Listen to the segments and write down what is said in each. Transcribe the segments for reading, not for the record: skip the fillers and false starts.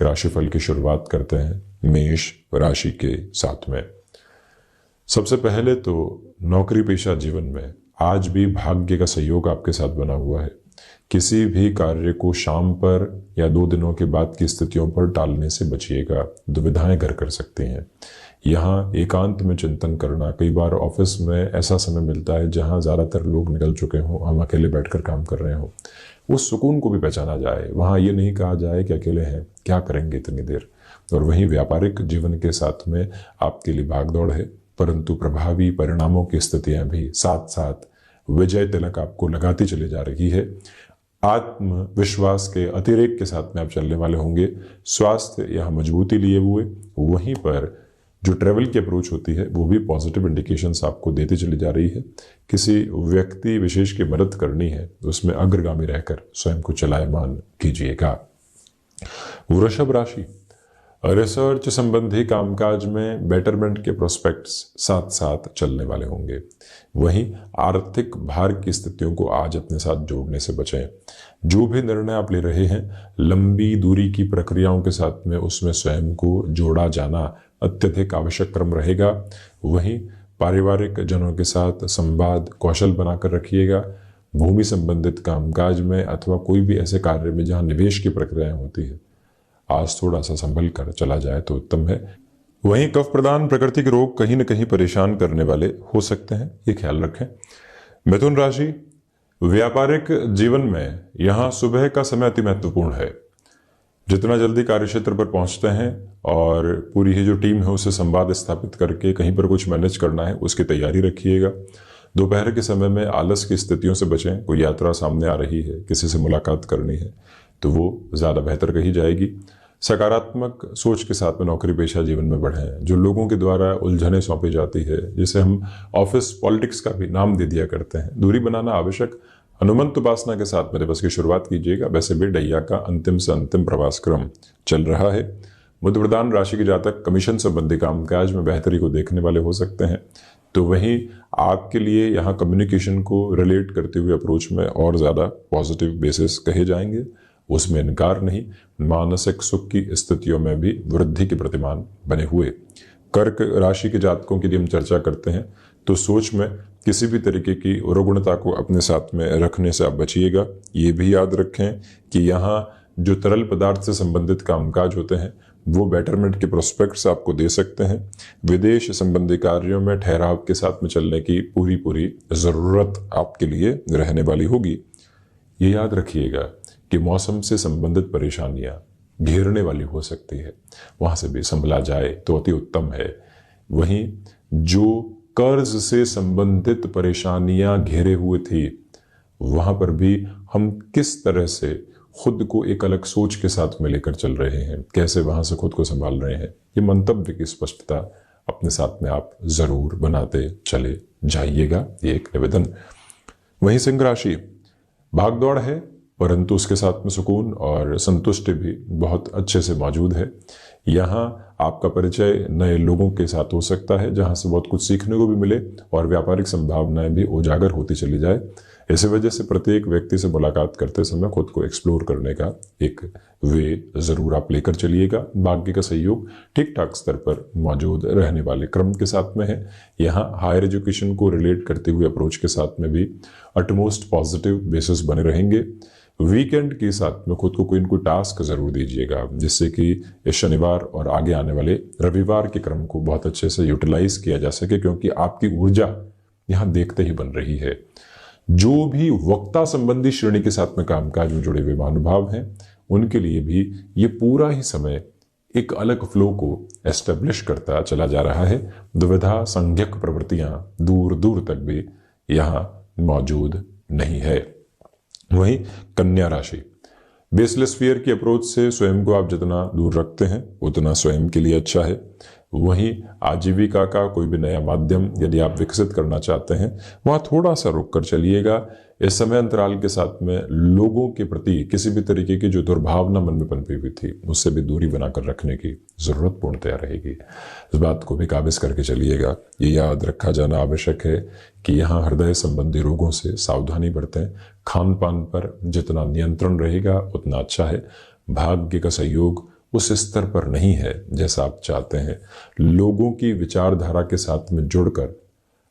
राशिफल की शुरुआत करते हैं मेष राशि के साथ में। सबसे पहले तो नौकरी पेशा जीवन में आज भी भाग्य का सहयोग आपके साथ बना हुआ है। किसी भी कार्य को शाम पर या 2 दिनों के बाद की स्थितियों पर टालने से बचिएगा, दुविधाएं घर कर सकती हैं। यहाँ एकांत में चिंतन करना, कई बार ऑफिस में ऐसा समय मिलता है जहाँ ज़्यादातर लोग निकल चुके हों, हम अकेले बैठकर काम कर रहे हों, उस सुकून को भी पहचाना जाए। वहाँ ये नहीं कहा जाए कि अकेले हैं, क्या करेंगे इतनी देर। और वहीं व्यापारिक जीवन के साथ में आपके लिए भागदौड़ है, परंतु प्रभावी परिणामों की स्थितियां भी साथ साथ विजय तिलक आपको लगाती चली जा रही है। आत्मविश्वास के अतिरेक के साथ में आप चलने वाले होंगे। स्वास्थ्य यहाँ मजबूती लिए हुए, वहीं पर जो ट्रेवल की अप्रोच होती है वो भी पॉजिटिव इंडिकेशंस आपको देती चली जा रही है। किसी व्यक्ति विशेष की मदद करनी है तो उसमें अग्रगामी रहकर स्वयं को चलायमान कीजिएगा। वृषभ राशि, रिसर्च संबंधी कामकाज में बेटरमेंट के प्रोस्पेक्ट्स साथ साथ चलने वाले होंगे। वहीं आर्थिक भार की स्थितियों को आज अपने साथ जोड़ने से बचें। जो भी निर्णय आप ले रहे हैं, लंबी दूरी की प्रक्रियाओं के साथ में उसमें स्वयं को जोड़ा जाना अत्यधिक आवश्यक क्रम रहेगा। वहीं पारिवारिक जनों के साथ संवाद कौशल बनाकर रखिएगा। भूमि संबंधित कामकाज में अथवा कोई भी ऐसे कार्य में जहां निवेश की प्रक्रियाएं होती है, आज थोड़ा सा संभल कर चला जाए तो उत्तम है। वहीं कफ प्रदान प्रकृति के रोग कहीं न कहीं परेशान करने वाले हो सकते हैं, ये ख्याल रखें। मिथुन राशि, व्यापारिक जीवन में यहाँ सुबह का समय अति महत्वपूर्ण है। जितना जल्दी कार्यक्षेत्र पर पहुंचते हैं और पूरी ही जो टीम है उससे संवाद स्थापित करके कहीं पर कुछ मैनेज करना है, उसकी तैयारी रखिएगा। दोपहर के समय में आलस की स्थितियों से बचें। कोई यात्रा सामने आ रही है, किसी से मुलाकात करनी है तो वो ज़्यादा बेहतर कही जाएगी। सकारात्मक सोच के साथ में नौकरी पेशा जीवन में बढ़ें। जो लोगों के द्वारा उलझनें सौंपी जाती है, जिसे हम ऑफिस पॉलिटिक्स का भी नाम दे दिया करते हैं, दूरी बनाना आवश्यक। हनुमंत उपासना के साथ में दिवस की शुरुआत कीजिएगा। वैसे भी डैया का अंतिम से अंतिम प्रवास क्रम चल रहा है। बुध प्रधान राशि के जातक कमीशन संबंधी कामकाज में बेहतरी को देखने वाले हो सकते हैं। तो वहीं आपके लिए यहाँ कम्युनिकेशन को रिलेट करते हुए अप्रोच में और ज़्यादा पॉजिटिव बेसिस कहे जाएंगे, उसमें इनकार नहीं। मानसिक सुख की स्थितियों में भी वृद्धि के प्रतिमान बने हुए। कर्क राशि के जातकों की यदि हम चर्चा करते हैं तो सोच में किसी भी तरीके की रुग्णता को अपने साथ में रखने से आप बचिएगा। ये भी याद रखें कि यहाँ जो तरल पदार्थ से संबंधित कामकाज होते हैं वो बेटरमेंट के प्रोस्पेक्ट्स आपको दे सकते हैं। विदेश संबंधी कार्यों में ठहराव के साथ में चलने की पूरी ज़रूरत आपके लिए रहने वाली होगी। ये याद रखिएगा कि मौसम से संबंधित परेशानियां घेरने वाली हो सकती है, वहां से भी संभला जाए तो अति उत्तम है। वहीं जो कर्ज से संबंधित परेशानियां घेरे हुए थी, वहां पर भी हम किस तरह से खुद को एक अलग सोच के साथ में लेकर चल रहे हैं, कैसे वहां से खुद को संभाल रहे हैं, ये मंतव्य की स्पष्टता अपने साथ में आप जरूर बनाते चले जाइएगा, ये एक निवेदन। वहीं सिंह राशि, भागदौड़ है परंतु उसके साथ में सुकून और संतुष्टि भी बहुत अच्छे से मौजूद है। यहाँ आपका परिचय नए लोगों के साथ हो सकता है जहाँ से बहुत कुछ सीखने को भी मिले और व्यापारिक संभावनाएं भी उजागर होती चली जाए। इसी वजह से प्रत्येक व्यक्ति से मुलाकात करते समय खुद को एक्सप्लोर करने का एक वे जरूर आप लेकर चलिएगा। भाग्य का सहयोग ठीक ठाक स्तर पर मौजूद रहने वाले क्रम के साथ में है। यहाँ हायर एजुकेशन को रिलेट करते हुए अप्रोच के साथ में भी अटमोस्ट पॉजिटिव बेसिस बने रहेंगे। वीकेंड के साथ में खुद को कोई न कोई टास्क जरूर दीजिएगा, जिससे कि इस शनिवार और आगे आने वाले रविवार के क्रम को बहुत अच्छे से यूटिलाइज किया जा सके, क्योंकि आपकी ऊर्जा यहाँ देखते ही बन रही है। जो भी वक्ता संबंधी श्रेणी के साथ में कामकाज में जुड़े हुए महानुभाव हैं, उनके लिए भी ये पूरा ही समय एक अलग फ्लो को एस्टेब्लिश करता चला जा रहा है। दुविधा संज्ञक प्रवृत्तियां दूर दूर तक भी यहाँ मौजूद नहीं है। वहीं कन्या राशि, बेसलेस फियर की अप्रोच से स्वयं को आप जितना दूर रखते हैं उतना स्वयं के लिए अच्छा है। वहीं आजीविका का कोई भी नया माध्यम यदि आप विकसित करना चाहते हैं, वहाँ थोड़ा सा रुक कर चलिएगा। इस समय अंतराल के साथ में लोगों के प्रति किसी भी तरीके की जो दुर्भावना मन में पनपी हुई थी, उससे भी दूरी बनाकर रखने की जरूरत पूर्णतया रहेगी। इस बात को भी काबिज करके चलिएगा। ये याद रखा जाना आवश्यक है कि यहाँ हृदय संबंधी रोगों से सावधानी बरतें। खान पान पर जितना नियंत्रण रहेगा उतना अच्छा है। भाग्य का सहयोग उस स्तर पर नहीं है जैसा आप चाहते हैं। लोगों की विचारधारा के साथ में जुड़कर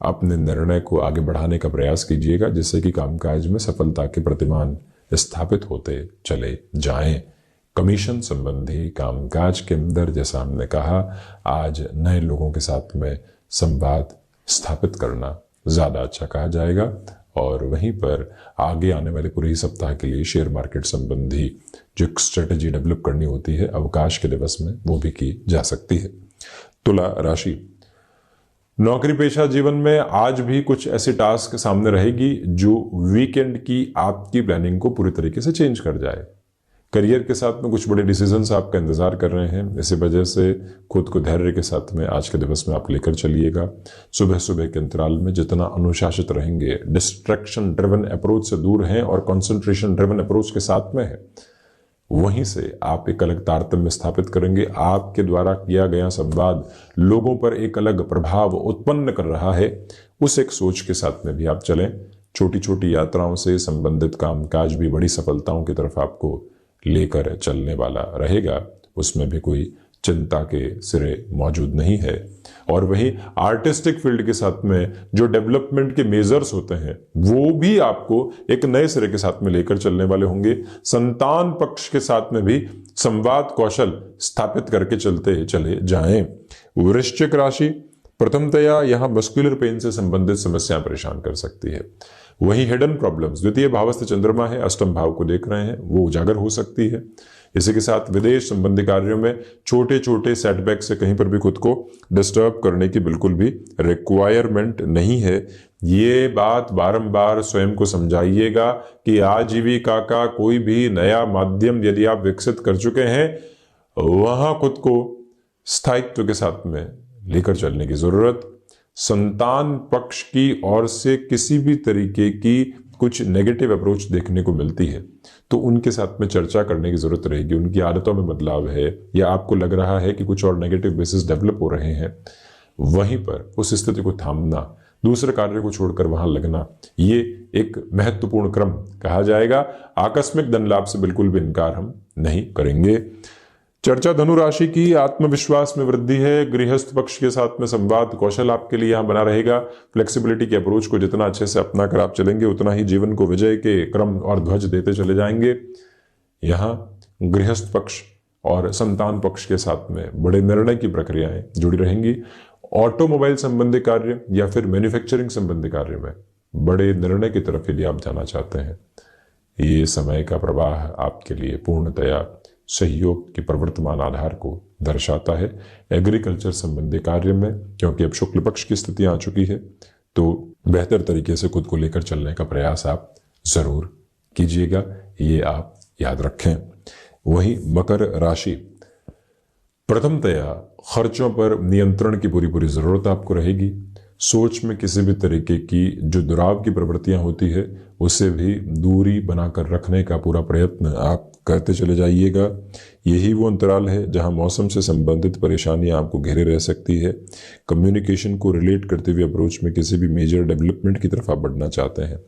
अपने निर्णय को आगे बढ़ाने का प्रयास कीजिएगा, जिससे कि कामकाज में सफलता के प्रतिमान स्थापित होते चले जाएं। कमीशन संबंधी कामकाज के अंदर, जैसा हमने कहा, आज नए लोगों के साथ में संवाद स्थापित करना ज़्यादा अच्छा कहा जाएगा। और वहीं पर आगे आने वाले पूरे ही सप्ताह के लिए शेयर मार्केट संबंधी जो स्ट्रेटेजी डेवलप करनी होती है अवकाश के दिवस में, वो भी की जा सकती है। तुला राशि, नौकरी पेशा जीवन में आज भी कुछ ऐसे टास्क सामने रहेगी जो वीकेंड की आपकी प्लानिंग को पूरी तरीके से चेंज कर जाए। करियर के साथ में कुछ बड़े डिसीजंस आपका इंतजार कर रहे हैं, इसी वजह से खुद को धैर्य के साथ में आज के दिवस में आप लेकर चलिएगा। सुबह सुबह के अंतराल में जितना अनुशासित रहेंगे, डिस्ट्रैक्शन ड्रिवन अप्रोच से दूर हैं और कंसंट्रेशन ड्रिवन अप्रोच के साथ में है, वहीं से आप एक अलग तारतम्य स्थापित करेंगे। आपके द्वारा किया गया संवाद लोगों पर एक अलग प्रभाव उत्पन्न कर रहा है, उस एक सोच के साथ में भी आप चलें। छोटी छोटी यात्राओं से संबंधित कामकाज भी बड़ी सफलताओं की तरफ आपको लेकर चलने वाला रहेगा, उसमें भी कोई चिंता के सिरे मौजूद नहीं है। और वहीं आर्टिस्टिक फील्ड के साथ में जो डेवलपमेंट के मेजर्स होते हैं वो भी आपको एक नए सिरे के साथ में लेकर चलने वाले होंगे। संतान पक्ष के साथ में भी संवाद कौशल स्थापित करके चलते चले जाएं। वृश्चिक राशि, प्रथमतया यहां मस्कुलर पेन से संबंधित समस्याएं परेशान कर सकती है। वहीं हिडन प्रॉब्लम्स, द्वितीय भावस्थ चंद्रमा है, अष्टम भाव को देख रहे हैं, वो उजागर हो सकती है। इसी के साथ विदेश संबंधी कार्यों में छोटे छोटे सेटबैक से कहीं पर भी खुद को डिस्टर्ब करने की बिल्कुल भी रिक्वायरमेंट नहीं है। ये बात बारंबार स्वयं को समझाइएगा कि आजीविका का कोई भी नया माध्यम यदि आप विकसित कर चुके हैं, वहां खुद को स्थायित्व के साथ में लेकर चलने की जरूरत। संतान पक्ष की ओर से किसी भी तरीके की कुछ नेगेटिव अप्रोच देखने को मिलती है तो उनके साथ में चर्चा करने की जरूरत रहेगी। उनकी आदतों में बदलाव है या आपको लग रहा है कि कुछ और नेगेटिव बेसिस डेवलप हो रहे हैं, वहीं पर उस स्थिति को थामना, दूसरे कार्य को छोड़कर वहां लगना, ये एक महत्वपूर्ण क्रम कहा जाएगा। आकस्मिक धन लाभ से बिल्कुल भी इनकार हम नहीं करेंगे। चर्चा धनु राशि की, आत्मविश्वास में वृद्धि है। गृहस्थ पक्ष के साथ में संवाद कौशल आपके लिए यहां बना रहेगा। फ्लेक्सिबिलिटी के अप्रोच को जितना अच्छे से अपना कर आप चलेंगे उतना ही जीवन को विजय के क्रम और ध्वज देते चले जाएंगे। यहां गृहस्थ पक्ष और संतान पक्ष के साथ में बड़े निर्णय की प्रक्रियाएं जुड़ी रहेंगी। ऑटोमोबाइल संबंधी कार्य या फिर मैन्युफैक्चरिंग संबंधी कार्य में बड़े निर्णय की तरफ यदि आप जाना चाहते हैं, ये समय का प्रवाह आपके लिए पूर्णतया सहयोग के प्रवर्तमान आधार को दर्शाता है। एग्रीकल्चर संबंधी कार्य में, क्योंकि अब शुक्ल पक्ष की स्थिति आ चुकी है, तो बेहतर तरीके से खुद को लेकर चलने का प्रयास आप जरूर कीजिएगा, ये आप याद रखें। वहीं मकर राशि, प्रथमतया खर्चों पर नियंत्रण की पूरी जरूरत आपको रहेगी। सोच में किसी भी तरीके की जो दुराव की प्रवृत्तियां होती है उससे भी दूरी बनाकर रखने का पूरा प्रयत्न आप करते चले जाइएगा। यही वो अंतराल है जहां मौसम से संबंधित परेशानियां आपको घेरे रह सकती है। कम्युनिकेशन को रिलेट करते हुए अप्रोच में किसी भी मेजर डेवलपमेंट की तरफ आप बढ़ना चाहते हैं,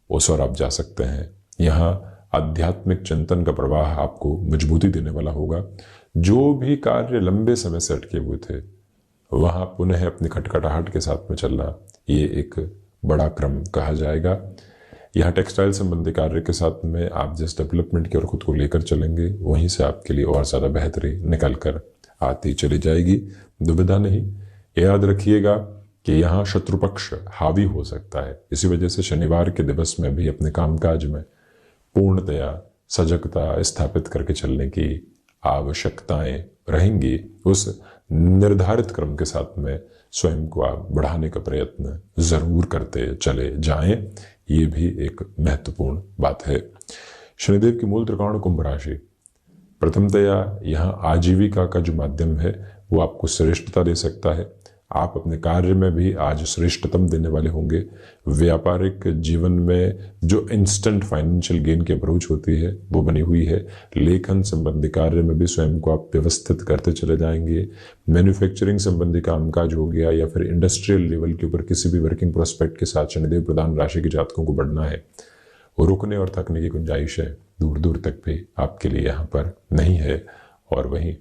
उस ओर आप जा सकते हैं। यहाँ आध्यात्मिक चिंतन का प्रवाह आपको मजबूती देने वाला होगा। जो भी कार्य लंबे समय से अटके हुए थे वहां पुनः अपनी खटखटाहट के साथ में चलना, ये एक बड़ा क्रम कहा जाएगा। यहाँ टेक्सटाइल संबंधी कार्य के साथ में आप जिस डेवलपमेंट की ओर खुद को लेकर चलेंगे वहीं से आपके लिए और ज़्यादा बेहतरी निकल कर आती चली जाएगी। दुविधा नहीं, याद रखिएगा कि यहाँ शत्रु पक्ष हावी हो सकता है। इसी वजह से शनिवार के दिवस में भी अपने कामकाज में पूर्णतया सजगता स्थापित करके चलने की आवश्यकताएं रहेंगी। उस निर्धारित क्रम के साथ में स्वयं को आप बढ़ाने का प्रयत्न जरूर करते चले जाएं, ये भी एक महत्वपूर्ण बात है। शनिदेव की मूल त्रिकोण कुंभ राशि, प्रथमतया यहाँ आजीविका का जो माध्यम है वो आपको श्रेष्ठता दे सकता है। आप अपने कार्य में भी आज श्रेष्ठतम देने वाले होंगे। व्यापारिक जीवन में जो इंस्टेंट फाइनेंशियल गेन की अप्रोच होती है वो बनी हुई है। लेखन संबंधी कार्य में भी स्वयं को आप व्यवस्थित करते चले जाएंगे। मैन्युफैक्चरिंग संबंधी कामकाज हो गया या फिर इंडस्ट्रियल लेवल के ऊपर किसी भी वर्किंग प्रोस्पेक्ट के साथ शनिदेव प्रधान राशि के जातकों को बढ़ना है। रुकने और थकने की गुंजाइश है दूर दूर तक भी आपके लिए यहाँ पर नहीं है। और वहीं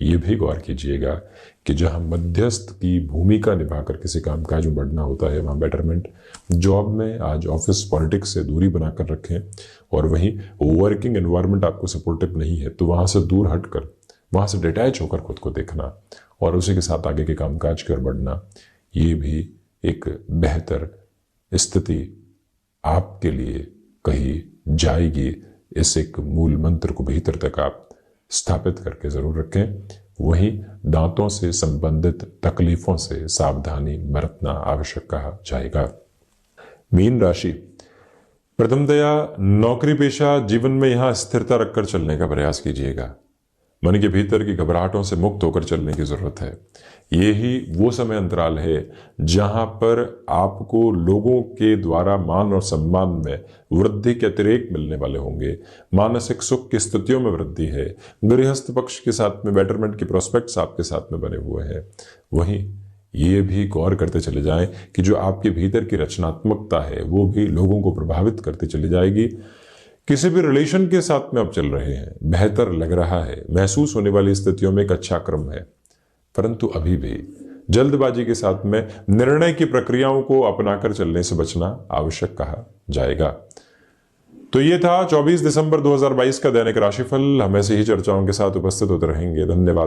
ये भी गौर कीजिएगा कि जहां मध्यस्थ की भूमिका निभाकर किसी कामकाज में बढ़ना होता है वहां बेटरमेंट। जॉब में आज ऑफिस पॉलिटिक्स से दूरी बनाकर रखें, और वहीं वर्किंग एनवायरनमेंट आपको सपोर्टिव नहीं है तो वहां से दूर हटकर, वहां से डिटैच होकर खुद को देखना और उसी के साथ आगे के कामकाज कर बढ़ना, ये भी एक बेहतर स्थिति आपके लिए कही जाएगी। इस एक मूल मंत्र को भीतर तक आप स्थापित करके जरूर रखें। वहीं दांतों से संबंधित तकलीफों से सावधानी बरतना आवश्यक कहा जाएगा। मीन राशि, प्रथमतया नौकरी पेशा जीवन में यहां स्थिरता रखकर चलने का प्रयास कीजिएगा। मन के भीतर की घबराहटों से मुक्त होकर चलने की जरूरत है। यही वो समय अंतराल है जहां पर आपको लोगों के द्वारा मान और सम्मान में वृद्धि के अतिरेक मिलने वाले होंगे। मानसिक सुख की स्थितियों में वृद्धि है। गृहस्थ पक्ष के साथ में बेटरमेंट के प्रोस्पेक्ट्स आपके साथ में बने हुए हैं। वहीं ये भी गौर करते चले जाएं कि जो आपके भीतर की रचनात्मकता है वो भी लोगों को प्रभावित करती चली जाएगी। किसी भी रिलेशन के साथ में आप चल रहे हैं, बेहतर लग रहा है, महसूस होने वाली स्थितियों में एक अच्छा क्रम है, परंतु अभी भी जल्दबाजी के साथ में निर्णय की प्रक्रियाओं को अपनाकर चलने से बचना आवश्यक कहा जाएगा। तो ये था 24 दिसंबर 2022 का दैनिक राशिफल। हम ऐसे ही चर्चाओं के साथ उपस्थित होते रहेंगे। धन्यवाद।